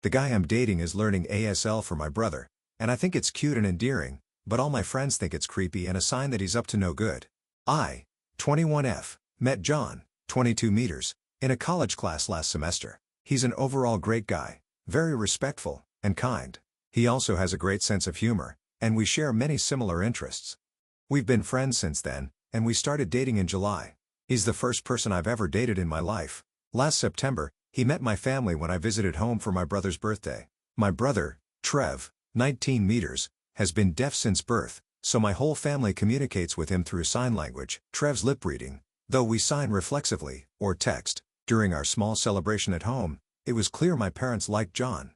The guy I'm dating is learning ASL for my brother, and I think it's cute and endearing, but all my friends think it's creepy and a sign that he's up to no good. I, 21F, met John, 22 meters, in a college class last semester. He's an overall great guy, very respectful, and kind. He also has a great sense of humor, and we share many similar interests. We've been friends since then, and we started dating in July. He's the first person I've ever dated in my life. Last September, he met my family when I visited home for my brother's birthday. My brother, Trev, 19 meters, has been deaf since birth, so my whole family communicates with him through sign language. Trev's lip reading, though we sign reflexively, or text. During our small celebration at home, it was clear my parents liked John.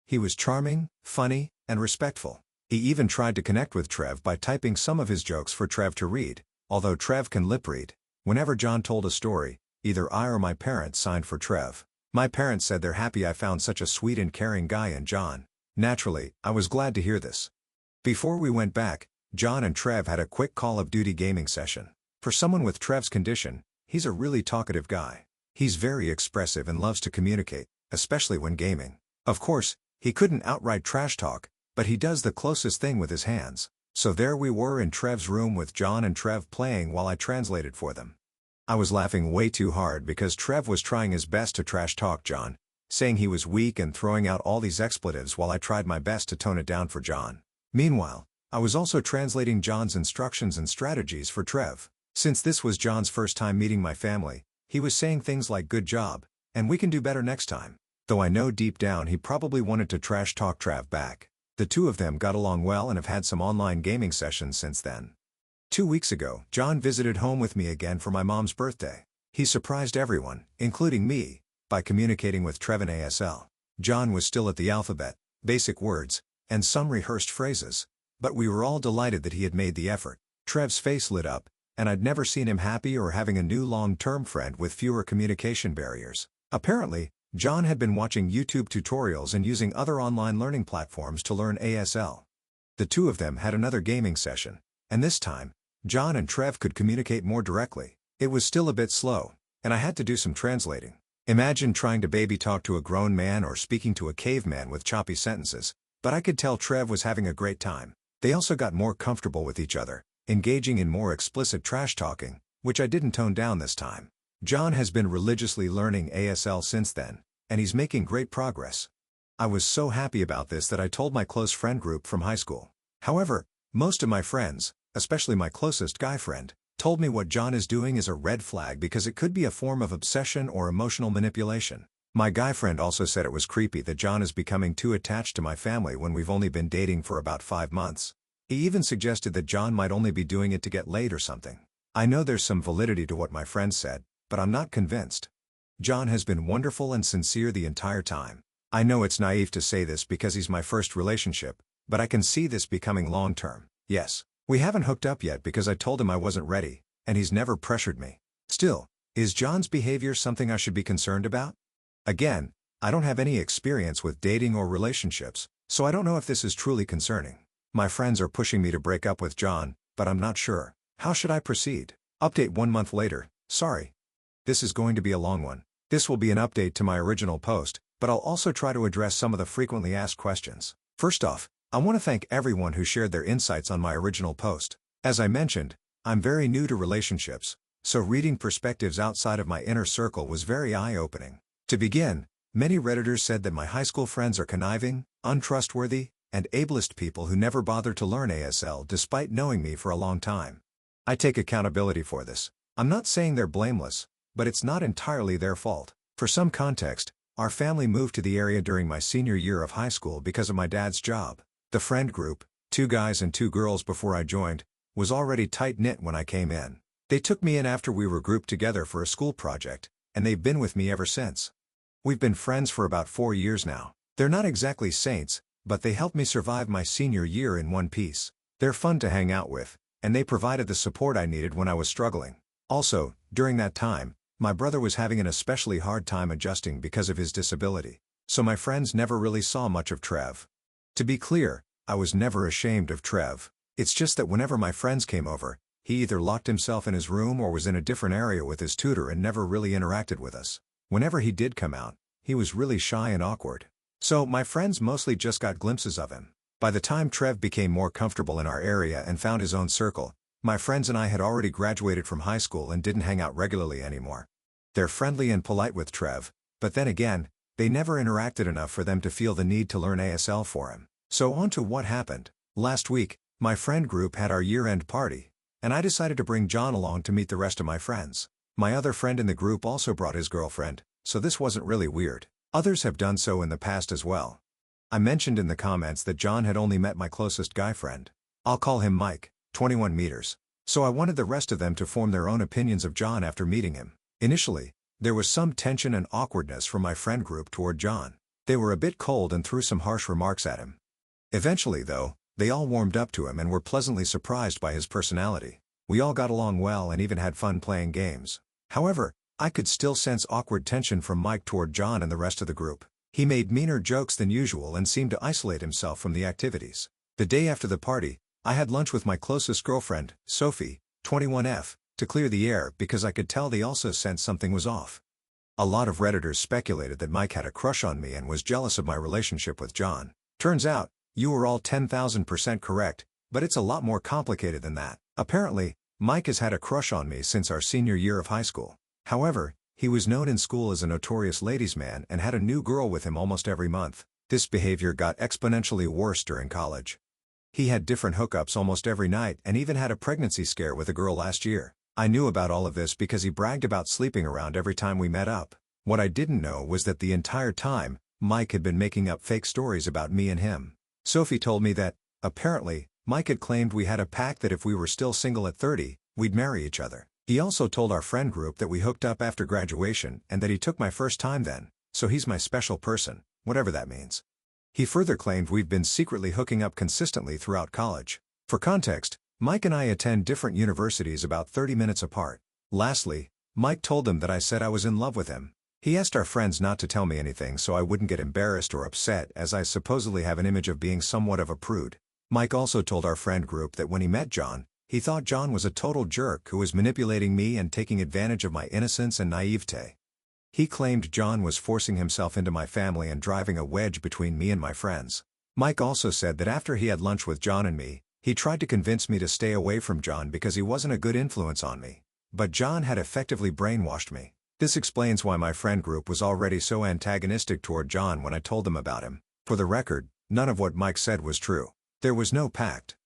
He was charming, funny, and respectful. He even tried to connect with Trev by typing some of his jokes for Trev to read, although Trev can lip read. Whenever John told a story, either I or my parents signed for Trev. My parents said they're happy I found such a sweet and caring guy in John. Naturally, I was glad to hear this. Before we went back, John and Trev had a quick Call of Duty gaming session. For someone with Trev's condition, he's a really talkative guy. He's very expressive and loves to communicate, especially when gaming. Of course, he couldn't outright trash talk, but he does the closest thing with his hands. So there we were in Trev's room with John and Trev playing while I translated for them. I was laughing way too hard because Trev was trying his best to trash talk John, saying he was weak and throwing out all these expletives while I tried my best to tone it down for John. Meanwhile, I was also translating John's instructions and strategies for Trev. Since this was John's first time meeting my family, he was saying things like "good job," and "we can do better next time." Though I know deep down he probably wanted to trash talk Trev back. The two of them got along well and have had some online gaming sessions since then. 2 weeks ago, John visited home with me again for my mom's birthday. He surprised everyone, including me, by communicating with Trev in ASL. John was still at the alphabet, basic words, and some rehearsed phrases, but we were all delighted that he had made the effort. Trev's face lit up, and I'd never seen him happy or having a new long-term friend with fewer communication barriers. Apparently, John had been watching YouTube tutorials and using other online learning platforms to learn ASL. The two of them had another gaming session, and this time, John and Trev could communicate more directly. It was still a bit slow, and I had to do some translating. Imagine trying to baby talk to a grown man or speaking to a caveman with choppy sentences, but I could tell Trev was having a great time. They also got more comfortable with each other, engaging in more explicit trash talking, which I didn't tone down this time. John has been religiously learning ASL since then, and he's making great progress. I was so happy about this that I told my close friend group from high school. However, most of my friends, especially my closest guy friend, told me what John is doing is a red flag because it could be a form of obsession or emotional manipulation. My guy friend also said it was creepy that John is becoming too attached to my family when we've only been dating for about 5 months. He even suggested that John might only be doing it to get laid or something. I know there's some validity to what my friend said, but I'm not convinced. John has been wonderful and sincere the entire time. I know it's naive to say this because he's my first relationship, but I can see this becoming long-term. Yes, we haven't hooked up yet because I told him I wasn't ready, and he's never pressured me. Still, is John's behavior something I should be concerned about? Again, I don't have any experience with dating or relationships, so I don't know if this is truly concerning. My friends are pushing me to break up with John, but I'm not sure. How should I proceed? Update 1 month later. Sorry. This is going to be a long one. This will be an update to my original post, but I'll also try to address some of the frequently asked questions. First off, I want to thank everyone who shared their insights on my original post. As I mentioned, I'm very new to relationships, so reading perspectives outside of my inner circle was very eye-opening. To begin, many Redditors said that my high school friends are conniving, untrustworthy, and ableist people who never bothered to learn ASL despite knowing me for a long time. I take accountability for this. I'm not saying they're blameless, but it's not entirely their fault. For some context, our family moved to the area during my senior year of high school because of my dad's job. The friend group, 2 guys and 2 girls before I joined, was already tight-knit when I came in. They took me in after we were grouped together for a school project, and they've been with me ever since. We've been friends for about 4 years now. They're not exactly saints, but they helped me survive my senior year in one piece. They're fun to hang out with, and they provided the support I needed when I was struggling. Also, during that time, my brother was having an especially hard time adjusting because of his disability, so my friends never really saw much of Trev. To be clear, I was never ashamed of Trev. It's just that whenever my friends came over, he either locked himself in his room or was in a different area with his tutor and never really interacted with us. Whenever he did come out, he was really shy and awkward. So my friends mostly just got glimpses of him. By the time Trev became more comfortable in our area and found his own circle, my friends and I had already graduated from high school and didn't hang out regularly anymore. They're friendly and polite with Trev, but then again, they never interacted enough for them to feel the need to learn ASL for him. So on to what happened. Last week, my friend group had our year-end party, and I decided to bring John along to meet the rest of my friends. My other friend in the group also brought his girlfriend, so this wasn't really weird. Others have done so in the past as well. I mentioned in the comments that John had only met my closest guy friend. I'll call him Mike, 21 meters. So I wanted the rest of them to form their own opinions of John after meeting him. Initially, there was some tension and awkwardness from my friend group toward John. They were a bit cold and threw some harsh remarks at him. Eventually though, they all warmed up to him and were pleasantly surprised by his personality. We all got along well and even had fun playing games. However, I could still sense awkward tension from Mike toward John and the rest of the group. He made meaner jokes than usual and seemed to isolate himself from the activities. The day after the party, I had lunch with my closest girlfriend, Sophie, 21F, to clear the air because I could tell they also sensed something was off. A lot of Redditors speculated that Mike had a crush on me and was jealous of my relationship with John. Turns out, you were all 10,000% correct, but it's a lot more complicated than that. Apparently, Mike has had a crush on me since our senior year of high school. However, he was known in school as a notorious ladies' man and had a new girl with him almost every month. This behavior got exponentially worse during college. He had different hookups almost every night and even had a pregnancy scare with a girl last year. I knew about all of this because he bragged about sleeping around every time we met up. What I didn't know was that the entire time, Mike had been making up fake stories about me and him. Sophie told me that, apparently, Mike had claimed we had a pact that if we were still single at 30, we'd marry each other. He also told our friend group that we hooked up after graduation and that he took my first time then, so he's my special person, whatever that means. He further claimed we've been secretly hooking up consistently throughout college. For context, Mike and I attend different universities about 30 minutes apart. Lastly, Mike told them that I said I was in love with him. He asked our friends not to tell me anything so I wouldn't get embarrassed or upset as I supposedly have an image of being somewhat of a prude. Mike also told our friend group that when he met John, he thought John was a total jerk who was manipulating me and taking advantage of my innocence and naivete. He claimed John was forcing himself into my family and driving a wedge between me and my friends. Mike also said that after he had lunch with John and me, he tried to convince me to stay away from John because he wasn't a good influence on me. But John had effectively brainwashed me. This explains why my friend group was already so antagonistic toward John when I told them about him. For the record, none of what Mike said was true. There was no pact.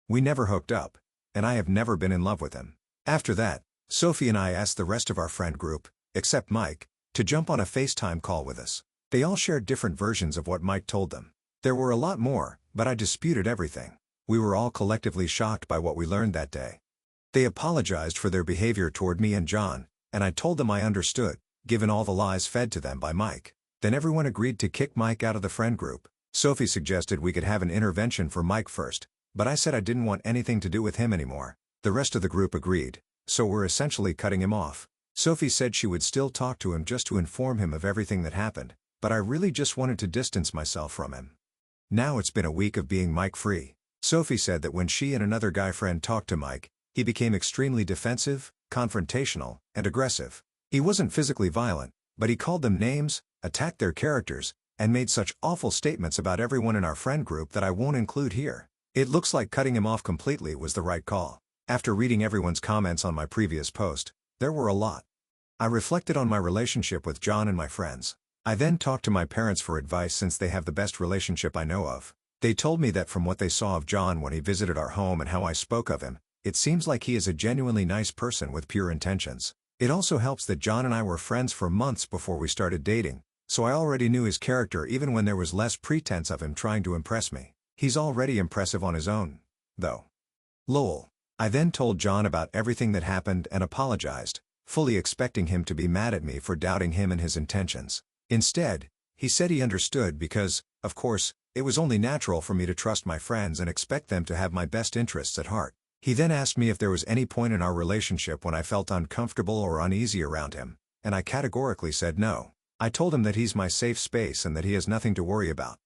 We never hooked up, and I have never been in love with him. After that, Sophie and I asked the rest of our friend group, except Mike, to jump on a FaceTime call with us. They all shared different versions of what Mike told them. There were a lot more, but I disputed everything. We were all collectively shocked by what we learned that day. They apologized for their behavior toward me and John, and I told them I understood, given all the lies fed to them by Mike. Then everyone agreed to kick Mike out of the friend group. Sophie suggested we could have an intervention for Mike first, but I said I didn't want anything to do with him anymore. The rest of the group agreed, so we're essentially cutting him off. Sophie said she would still talk to him just to inform him of everything that happened, but I really just wanted to distance myself from him. Now it's been a week of being Mike-free. Sophie said that when she and another guy friend talked to Mike, he became extremely defensive, confrontational, and aggressive. He wasn't physically violent, but he called them names, attacked their characters, and made such awful statements about everyone in our friend group that I won't include here. It looks like cutting him off completely was the right call. After reading everyone's comments on my previous post, there were a lot. I reflected on my relationship with John and my friends. I then talked to my parents for advice since they have the best relationship I know of. They told me that from what they saw of John when he visited our home and how I spoke of him, it seems like he is a genuinely nice person with pure intentions. It also helps that John and I were friends for months before we started dating, so I already knew his character even when there was less pretense of him trying to impress me. He's already impressive on his own, though. Lol. I then told John about everything that happened and apologized, fully expecting him to be mad at me for doubting him and his intentions. Instead, he said he understood because, of course, it was only natural for me to trust my friends and expect them to have my best interests at heart. He then asked me if there was any point in our relationship when I felt uncomfortable or uneasy around him, and I categorically said no. I told him that he's my safe space and that he has nothing to worry about.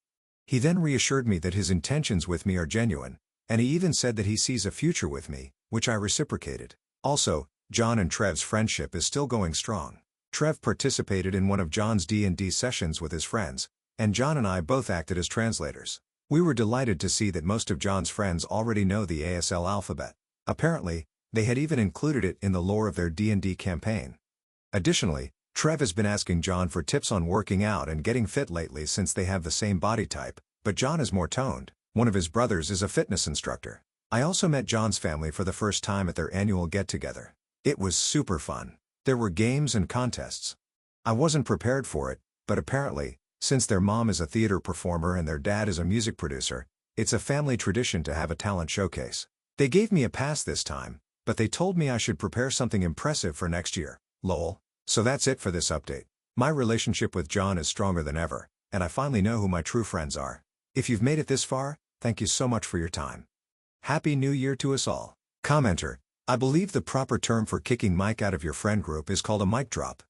He then reassured me that his intentions with me are genuine, and he even said that he sees a future with me, which I reciprocated. Also, John and Trev's friendship is still going strong. Trev participated in one of John's D&D sessions with his friends, and John and I both acted as translators. We were delighted to see that most of John's friends already know the ASL alphabet. Apparently, they had even included it in the lore of their D&D campaign. Additionally, Trev has been asking John for tips on working out and getting fit lately since they have the same body type, but John is more toned. One of his brothers is a fitness instructor. I also met John's family for the first time at their annual get-together. It was super fun. There were games and contests. I wasn't prepared for it, but apparently, since their mom is a theater performer and their dad is a music producer, it's a family tradition to have a talent showcase. They gave me a pass this time, but they told me I should prepare something impressive for next year. Lol. So that's it for this update. My relationship with John is stronger than ever, and I finally know who my true friends are. If you've made it this far, thank you so much for your time. Happy New Year to us all. Commenter: I believe the proper term for kicking Mike out of your friend group is called a mic drop.